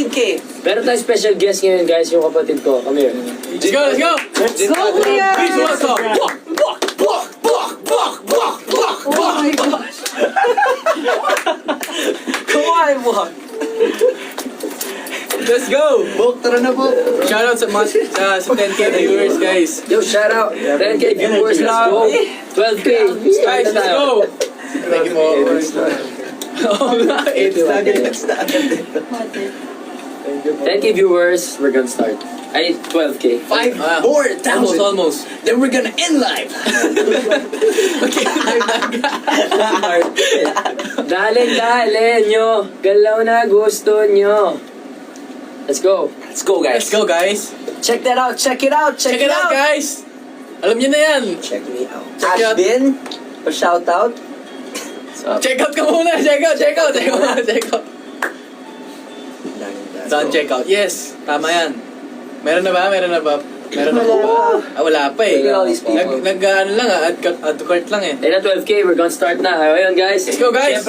K. Meron tayong special guest ngayon, guys, yung kapatid ko. Come here. Let's go, let's go! Let's go, kuya! Please welcome! Oh my gosh! Kumain mo! Let's go! Bok, tara na, Bok! Shoutout sa 10K viewers, guys. Yo, shout out. 10K viewers, let's go. 12K. Guys, let's go! Thank you po. Oh, it's not good. 10K viewers, we're gonna start. Ay, 12K. 5 more thousand! Almost. Then we're gonna end live! Okay, Dalen nyo. Galaw na gusto nyo. Let's go. Let's go, guys! Let's go, guys. Check that out! Check it out! Check it out, guys! Alam niyo na yan. Check me out. Check it out. Ashbin, pa-shout out. Check out ka muna. Check out. Don't check out. Yes, tama yan. Meron na ba? Meron na ba? Wala pa eh. Look at all these people. Ano lang add to cart lang eh. Ayun na, 12K. We're gonna start na. Ayun, guys. Let's go, guys.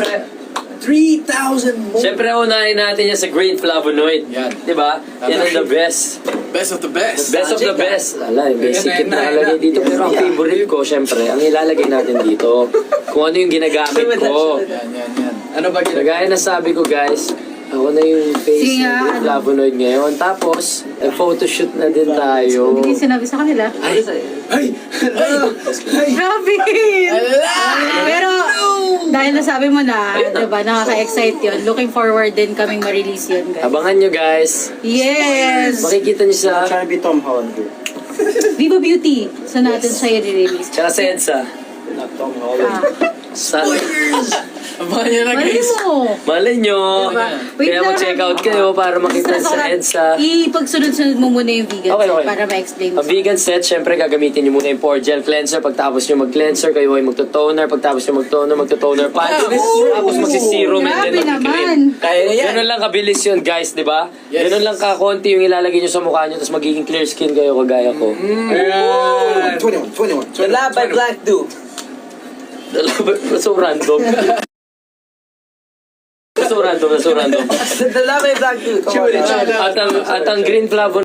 $3,000 more! Siyempre, unahin natin yan sa green flavonoid. Yan. Diba? Yan ang the best. Best of the best. Best of the best. Ala, yung basic Ayan na na, ilalagay ayan dito. na. Pero ang favorite ko, syempre, ang ilalagay natin dito, kung ano yung ginagamit ko. Yan. Ano ba Kagaya na sabi ko, guys, ako na yung face Sige ng nga, green ano? flavonoid ngayon. Tapos, photoshoot na din tayo. Hindi sinabi sa kanila. Ay, Grabe! Pero, dahil nasabi mo na, diba, nakaka-excite yun. Looking forward din kaming ma-release yun, guys. abangan nyo, guys. Yes! Makikita nyo sa... Trying to be Tom Holland here. Viva Beauty! So natin siya i-release. Tsaka sa EDSA. Not Tom Holland. Sa... Abangan nyo na, Mali guys. mo! Malay nyo. Diba? Wait Kaya lang. mag-check out kayo para makita Stress sa ako na. EDSA. Ipagsunod-sunod mo muna yung vegan Okay, set okay. para ma-explain mo. Ang vegan set, syempre gagamitin nyo muna yung pore gel cleanser. Pagtapos nyo mag-cleanser, kayo ay magto-toner. Pagtapos nyo magto-toner pa. Tapos magsi-serum and then Grabe mag-cream. naman! Kaya na yan! Ganun lang kabilis yun, guys, di ba? Yes. Ganun lang kakonti yung ilalagay nyo sa mukha nyo, tapos magiging clear skin kayo kagaya ko. Ayan. 21. The Lab by Black Dude. So random. So random. The Lab by Black Dude. Come on. At ang green flavor